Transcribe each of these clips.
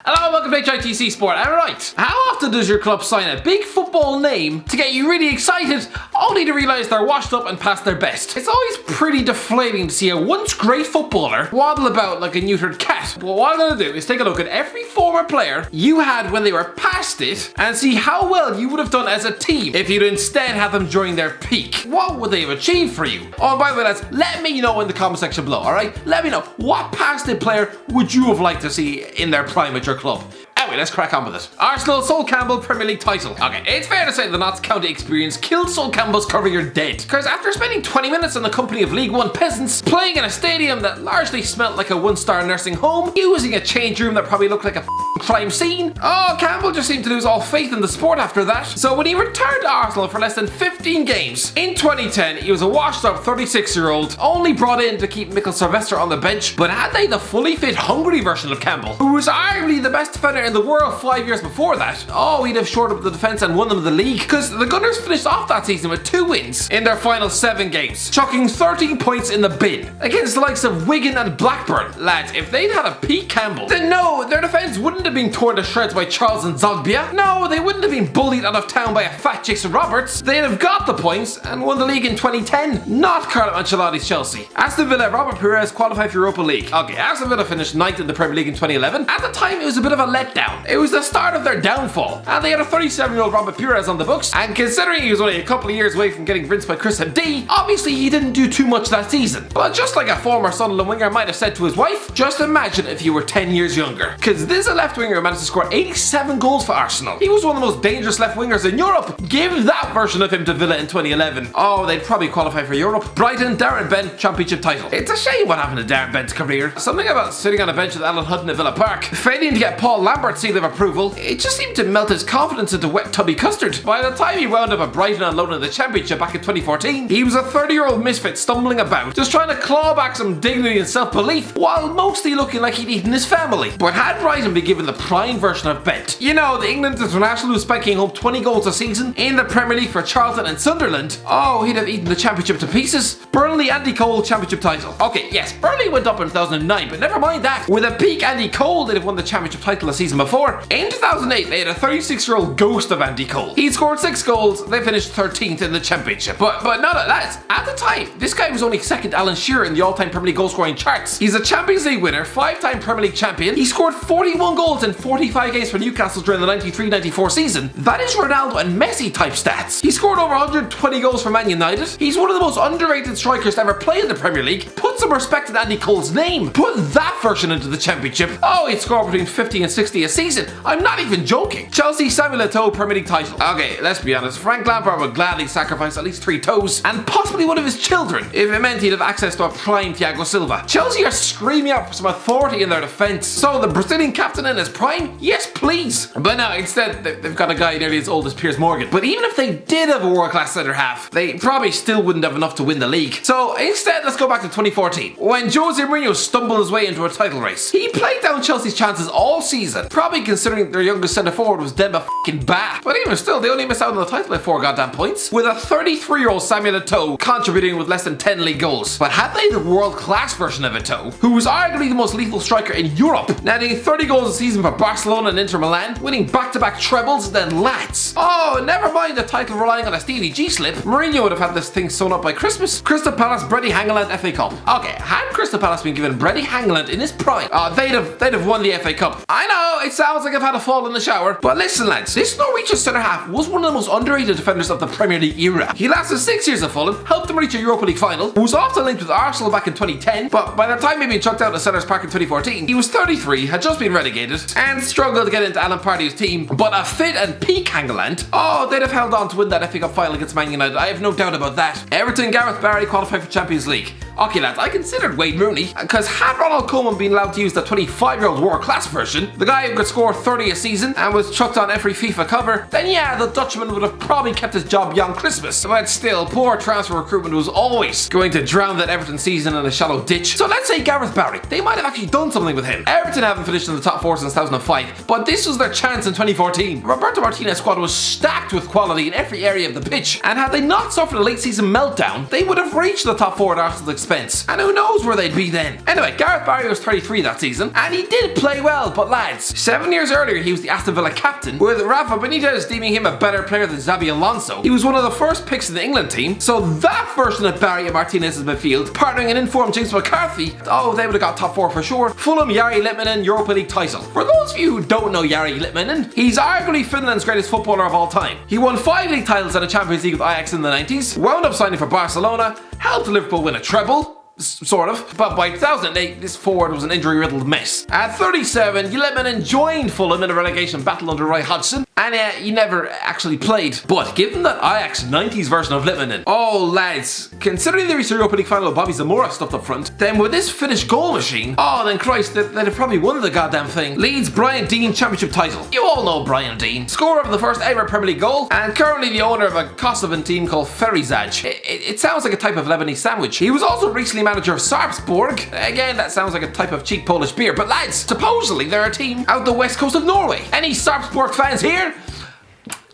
Hello, welcome to HITC Sport. Alright, how often does your club sign a big football name to get you really excited, only to realise they're washed up and past their best? It's always pretty deflating to see a once great footballer waddle about like a neutered cat. But what I'm going to do is take a look at every former player you had when they were past it and see how well you would have done as a team if you'd instead had them during their peak. What would they have achieved for you? Oh, and by the way, lads, let me know in the comment section below, alright? Let me know, what past it player would you have liked to see in their prime at your club? Anyway, let's crack on with it. Arsenal Sol Campbell Premier League title. Okay, it's fair to say the Notts County experience killed Sol Campbell's career dead. Because after spending 20 minutes in the company of League One peasants, playing in a stadium that largely smelt like a one-star nursing home, using a change room that probably looked like a crime scene, Campbell just seemed to lose all faith in the sport after that. So when he returned to Arsenal for less than 15 games, in 2010, he was a washed-up 36-year-old, only brought in to keep Mikkel Sylvester on the bench. But had they the fully fit, hungry version of Campbell, who was arguably the best defender in the world 5 years before that, he'd have shored up the defence and won them the league, because the Gunners finished off that season with 2 wins in their final 7 games, chucking 13 points in the bin against the likes of Wigan and Blackburn. Lads, if they'd had a peak Campbell, then no, their defence wouldn't have been torn to shreds by Charles and Zogbia. No, they wouldn't have been bullied out of town by a fat Jason Roberts. They'd have got the points and won the league in 2010, not Carlo Ancelotti's Chelsea. Aston Villa, Robert Pires qualified for Europa League. Okay, Aston Villa finished 9th in the Premier League in 2011. At the time, it was a bit of a letdown. It was the start of their downfall, and they had a 37-year-old Robert Pires on the books, and considering he was only a couple of years away from getting rinsed by Chris MD, obviously he didn't do too much that season. But just like a former Sunderland winger might have said to his wife, just imagine if you were 10 years younger. Because this left winger managed to score 87 goals for Arsenal. He was one of the most dangerous left wingers in Europe. Give that version of him to Villa in 2011. Oh, they'd probably qualify for Europe. Brighton, Darren Bent, Championship title. It's a shame what happened to Darren Bent's career. Something about sitting on a bench with Alan Hutton at Villa Park, failing to get Paul Lambert's seal of approval, it just seemed to melt his confidence into wet tubby custard. By the time he wound up at Brighton on loan in the Championship back in 2014, he was a 30-year-old misfit stumbling about, just trying to claw back some dignity and self-belief, while mostly looking like he'd eaten his family. But had Brighton been given the prime version of Bent, you know, the England international who's spanking home 20 goals a season in the Premier League for Charlton and Sunderland, he'd have eaten the Championship to pieces. Burnley Andy Cole Championship title. Okay, yes, Burnley went up in 2009, but never mind that. With a peak Andy Cole, they'd have won the Championship title the season before. In 2008, they had a 36-year-old ghost of Andy Cole. He scored 6 goals, they finished 13th in the Championship. But no, lads, at the time, this guy was only second to Alan Shearer in the all-time Premier League goal-scoring charts. He's a Champions League winner, 5-time Premier League champion. He scored 41 goals in 45 games for Newcastle during the 93-94 season. That is Ronaldo and Messi type stats. He scored over 120 goals for Man United. He's one of the most underrated strikers to ever play in the Premier League. Put some respect in Andy Cole's name. Put that version into the Championship. He'd score between 50 and 60 a season. I'm not even joking. Chelsea Samuel Eto'o Premier League title. Okay, let's be honest. Frank Lampard would gladly sacrifice at least 3 toes and possibly one of his children if it meant he'd have access to a prime Thiago Silva. Chelsea are screaming out for some authority in their defence. So the Brazilian captain in his prime? Yes, please. But no, instead they've got a guy nearly as old as Piers Morgan. But even if they did have a world-class centre half, they probably still wouldn't have enough to win the league. So instead, let's go back to 2014 when Jose Mourinho stumbled his way into a title race. He played down Chelsea's chances all season, probably considering their youngest centre forward was Demba f***ing Ba. But even still, they only missed out on the title by 4 goddamn points, with a 33-year-old Samuel Eto'o contributing with less than 10 league goals. But had they the world-class version of Eto'o, who was arguably the most lethal striker in Europe, netting 30 goals a season for Barcelona and Inter Milan, winning back-to-back trebles, then lads, never mind the title relying on a Stevie G slip, Mourinho would have had this thing sewn up by Christmas. Crystal Palace BREDE HANGELAND FA Cup. Okay, had Crystal Palace been given BREDE HANGELAND in his prime, they'd have won the FA Cup. I know, it sounds like I've had a fall in the shower, but listen lads, this Norwegian centre-half was one of the most underrated defenders of the Premier League era. He lasted 6 years at Fulham, helped them reach a Europa League final, was often linked with Arsenal back in 2010, but by the time he'd been chucked out of Sellers Park in 2014, he was 33, had just been relegated, and struggled to get into Alan Pardew's team. But a fit and peak Hangeland, they'd have held on to win that FA Cup final against Man United, I have no doubt about that. Everton Gareth Barry qualified for Champions League. Okay lads, I considered Wayne Rooney, because had Ronald Koeman been allowed to use the 25-year-old world-class version, the guy who could score 30 a season and was chucked on every FIFA cover, then yeah, the Dutchman would have probably kept his job beyond Christmas. But still, poor transfer recruitment was always going to drown that Everton season in a shallow ditch. So let's say Gareth Barry, they might have actually done something with him. Everton haven't finished in the top 4 since since 2005, but this was their chance in 2014. Roberto Martinez's squad was stacked with quality in every area of the pitch, and had they not suffered a late season meltdown, they would have reached the top 4 at Arsenal's expense, and who knows where they'd be then. Anyway, Gareth Barry was 33 that season, and he did play well, but lads, 7 years earlier he was the Aston Villa captain, with Rafa Benitez deeming him a better player than Xabi Alonso. He was one of the first picks in the England team, so that version of Barry and Martinez's midfield, partnering an informed James McCarthy, oh, they would have got top 4 for sure. Fulham, Jari Litmanen, Europa League title. For those of you who don't know Jari Litmanen, he's arguably Finland's greatest footballer of all time. He won 5 league titles and a Champions League with Ajax in the 90s, wound up signing for Barcelona, helped Liverpool win a treble, sort of, but by 2008 this forward was an injury-riddled mess. At 37, Litmanen joined Fulham in a relegation battle under Roy Hodgson, and he never actually played. But given that Ajax 90s version of Litmanen, oh lads, considering the recent Europa League final with Bobby Zamora stuffed up front, then with this Finnish goal machine, oh then Christ, they'd have probably won the goddamn thing. Leeds DEANE Championship title. You all know Brian Deane, scorer of the first ever Premier League goal, and currently the owner of a Kosovan team called Ferizaj. It sounds like a type of Lebanese sandwich. He was also recently manager of Sarpsborg. Again, that sounds like a type of cheap Polish beer, but lads, supposedly they're a team out the west coast of Norway. Any Sarpsborg fans here?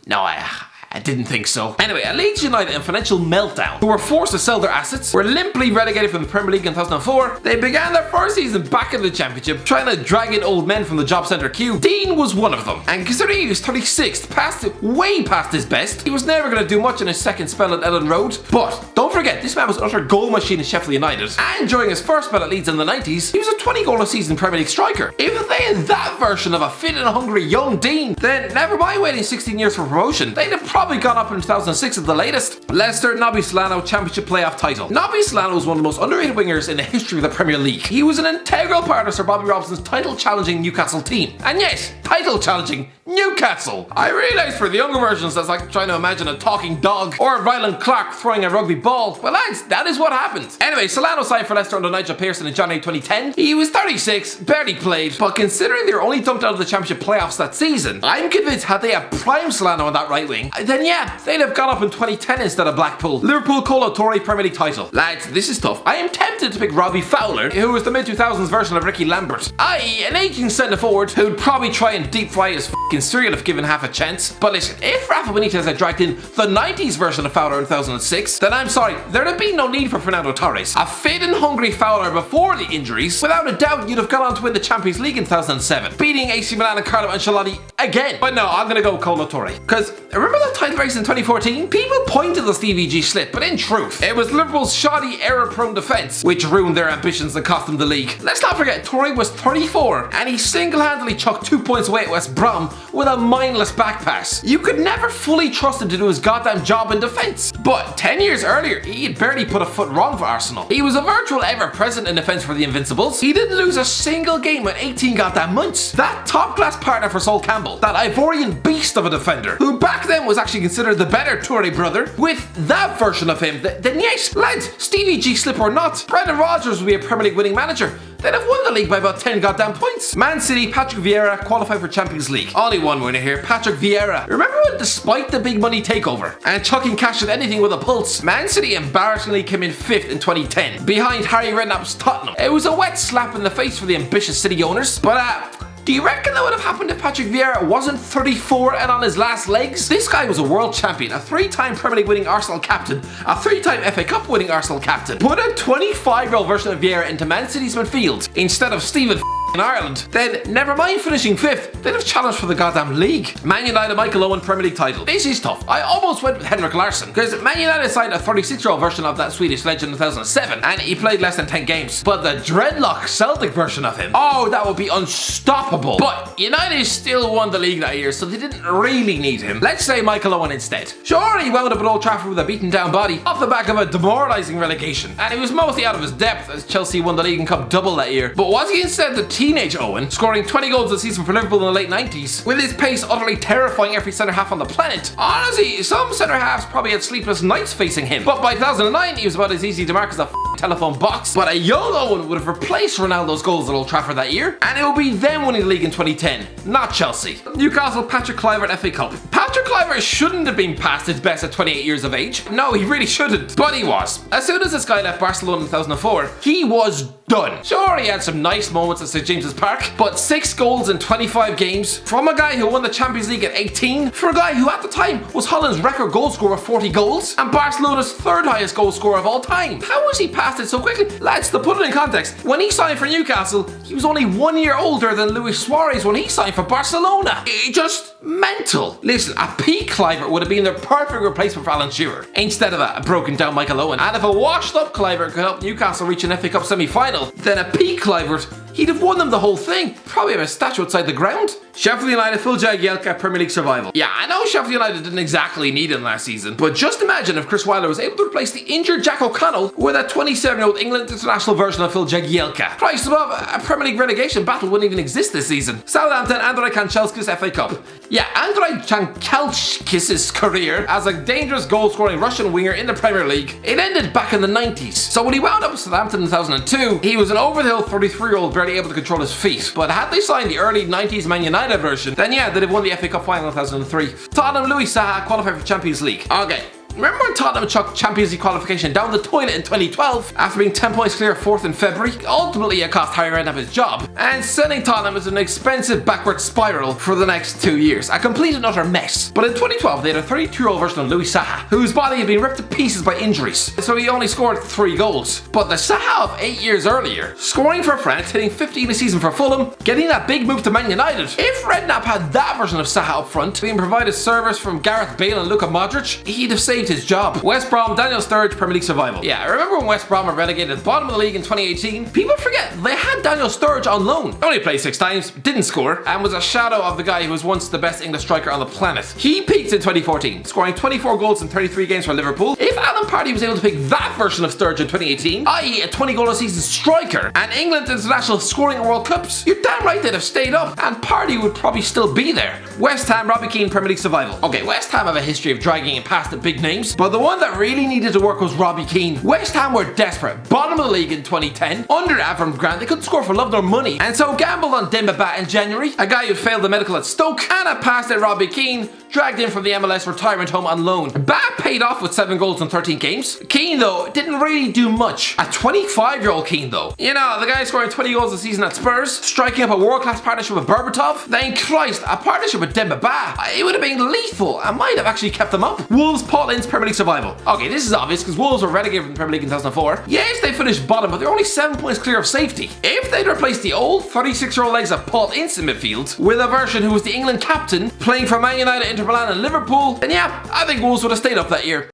No, I didn't think so. Anyway, Leeds United in financial meltdown, who were forced to sell their assets, were limply relegated from the Premier League in 2004. They began their first season back in the Championship, trying to drag in old men from the job centre queue. Deane was one of them, and considering he was 36th, way past his best, he was never going to do much in his second spell at Ellen Road. But don't forget, this man was an utter goal machine at Sheffield United, and during his first spell at Leeds in the 90s, he was a 20-goal-a-season Premier League striker. If they had that version of a fit and hungry young Deane, then never mind waiting 16 years for promotion, they'd have probably gone up in 2006 at the latest. Leicester NOBBY SOLANO Championship playoff title. NOBBY SOLANO was one of the most underrated wingers in the history of the Premier League. He was an integral part of Sir Bobby Robson's title-challenging Newcastle team. And yes, title-challenging Newcastle. I realise for the younger versions that's like trying to imagine a talking dog or Ryland Clark throwing a rugby ball. Well lads, that is what happened. Anyway, Solano signed for Leicester under Nigel Pearson in January 2010. He was 36, barely played, but considering they were only dumped out of the Championship playoffs that season, I'm convinced had they had prime Solano on that right wing, then yeah, they'd have gone up in 2010 instead of Blackpool. Liverpool Colo Torre Premier League title. Lads, this is tough. I am tempted to pick Robbie Fowler, who was the mid-2000s version of Ricky Lambert, i.e. an aging centre forward who'd probably try and deep fry his f***ing cereal if given half a chance. But listen, if Rafa Benitez had dragged in the 90s version of Fowler in 2006, then I'm sorry, there'd have been no need for Fernando Torres. A fit and hungry Fowler before the injuries, without a doubt you'd have gone on to win the Champions League in 2007, beating AC Milan and Carlo Ancelotti again. But no, I'm gonna go Colo Torre, because remember that title race in 2014? People point to the Stevie G slip, but in truth, it was Liverpool's shoddy, error-prone defence which ruined their ambitions and cost them the league. Let's not forget, Torre was 34, and he single-handedly chucked 2 points away at West Brom with a mindless back pass. You could never fully trust him to do his goddamn job in defence. But 10 years earlier, he had barely put a foot wrong for Arsenal. He was a virtual ever-present in defence for the Invincibles. He didn't lose a single game in 18 goddamn months. That top-class partner for Sol Campbell, that Ivorian beast of a defender, who back then was actually considered the better Torre brother, with that version of him, then yes, lads, Stevie G slip or not, Brendan Rodgers would be a Premier League winning manager. They'd have won the league by about 10 goddamn points. Man City, Patrick Vieira qualified for Champions League. Only one winner here, Patrick Vieira. Remember when, despite the big money takeover and chucking cash at anything with a pulse, Man City embarrassingly came in 5th in 2010, behind Harry Redknapp's Tottenham. It was a wet slap in the face for the ambitious City owners, but do you reckon that would have happened if Patrick Vieira wasn't 34 and on his last legs? This guy was a world champion, a 3-time Premier League winning Arsenal captain, a 3-time FA Cup winning Arsenal captain. Put a 25-year-old version of Vieira into Man City's midfield instead of Stephen in Ireland, then never mind finishing 5th, they'd have challenged for the goddamn league. Man United Michael Owen Premier League title. This is tough. I almost went with Henrik Larsson, because Man United signed a 36-year-old version of that Swedish legend in 2007, and he played less than 10 games. But the dreadlock Celtic version of him, oh, that would be unstoppable. But United still won the league that year, so they didn't really need him. Let's say Michael Owen instead. Sure, he wound up at Old Trafford with a beaten down body off the back of a demoralising relegation, and he was mostly out of his depth as Chelsea won the league and cup double that year. But was he instead the teenage Owen, scoring 20 goals a season for Liverpool in the late 90s, with his pace utterly terrifying every centre half on the planet? Honestly, some centre halves probably had sleepless nights facing him, but by 2009 he was about as easy to mark as a telephone box. But a young Owen would have replaced Ronaldo's goals at Old Trafford that year, and it will be them winning the league in 2010, not Chelsea. Newcastle Patrick Kluivert FA Cup. Patrick Kluivert shouldn't have been past his best at 28 years of age. No, he really shouldn't, but he was. As soon as this guy left Barcelona in 2004, he was done. Sure, he had some nice moments at St James's Park, but 6 goals in 25 games from a guy who won the Champions League at 18, for a guy who at the time was Holland's record goal scorer of 40 goals, and Barcelona's 3rd highest goal scorer of all time. How was he past it so quickly? Lads, to put it in context, when he signed for Newcastle, he was only 1 year older than Luis Suarez when he signed for Barcelona. Just mental. Listen, a peak Kluivert would have been the perfect replacement for Alan Shearer, instead of a broken down Michael Owen. And if a washed up Kluivert could help Newcastle reach an FA Cup semi-final, then a peak Kluivert, he'd have won them the whole thing. Probably have a statue outside the ground. Sheffield United full JAGIELKA Premier League survival. Yeah, I know Sheffield United didn't exactly need him last season, but just imagine if Chris Wilder was able to replace the injured Jack O'Connell with a 27-year-old England international version of Phil Jagielka. Priced above, a Premier League relegation battle wouldn't even exist this season. Southampton, ANDREI KANCHELSKIS FA Cup. Yeah, ANDREI KANCHELSKIS' career as a dangerous goal-scoring Russian winger in the Premier League, it ended back in the 90s. So when he wound up with Southampton in 2002, he was an over-the-hill 33-year-old barely able to control his feet. But had they signed the early 90s Man United version, then yeah, they'd have won the FA Cup final in 2003. Tottenham Louis Saha qualified for Champions League. Okay. Remember when Tottenham chucked Champions League qualification down the toilet in 2012 after being 10 points clear of 4th in February? Ultimately, it cost Harry Redknapp his job, and sending Tottenham is an expensive backward spiral for the next 2 years. A complete and utter mess. But in 2012, they had a 32-year-old version of Louis Saha, whose body had been ripped to pieces by injuries, so he only scored 3 goals. But the Saha of 8 years earlier, scoring for France, hitting 15 a season for Fulham, getting that big move to Man United. If Redknapp had that version of Saha up front, being provided service from Gareth Bale and Luka Modric, he'd have saved his job. West Brom, Daniel Sturridge, Premier League survival. Yeah, I remember when West Brom were relegated at the bottom of the league in 2018. People forget they had Daniel Sturridge on loan. Only played 6 times, didn't score, and was a shadow of the guy who was once the best English striker on the planet. He peaked in 2014, scoring 24 goals in 33 games for Liverpool. If Alan Pardew was able to pick that version of Sturridge in 2018, i.e. a 20 goal a season striker, and England international scoring at World Cups, you're damn right they'd have stayed up, and Pardew would probably still be there. West Ham, Robbie Keane, Premier League survival. Okay, West Ham have a history of dragging in past the big names, but the one that really needed to work was Robbie Keane. West Ham were desperate, bottom of the league in 2010, under Avram Grant, they couldn't score for love nor money, and so gambled on Demba Ba in January, a guy who failed the medical at Stoke, and a pass at Robbie Keane, dragged in from the MLS retirement home on loan. Ba paid off with 7 goals in 13 games. Keane, though, didn't really do much. A 25-year-old Keane, though. You know, the guy scoring 20 goals a season at Spurs, striking up a world-class partnership with Berbatov, then Christ, a partnership with Demba Ba. It would have been lethal and might have actually kept them up. Wolves, Paul Ince, Premier League survival. Okay, this is obvious because Wolves were relegated from the Premier League in 2004. Yes, they finished bottom, but they're only 7 points clear of safety. If they'd replaced the old 36-year-old legs of Paul Ince in midfield with a version who was the England captain, playing for Man United, Inter Milan and Liverpool, then yeah, I think Wolves would have stayed up that year.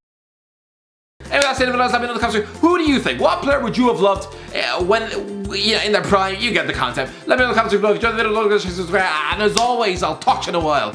Anyway, that's it. Let me know in the comments. Who do you think? What player would you have loved when, you know, in their prime? You get the concept. Let me know in the comments below. If you enjoyed the video, subscribe, and as always, I'll talk to you in a while.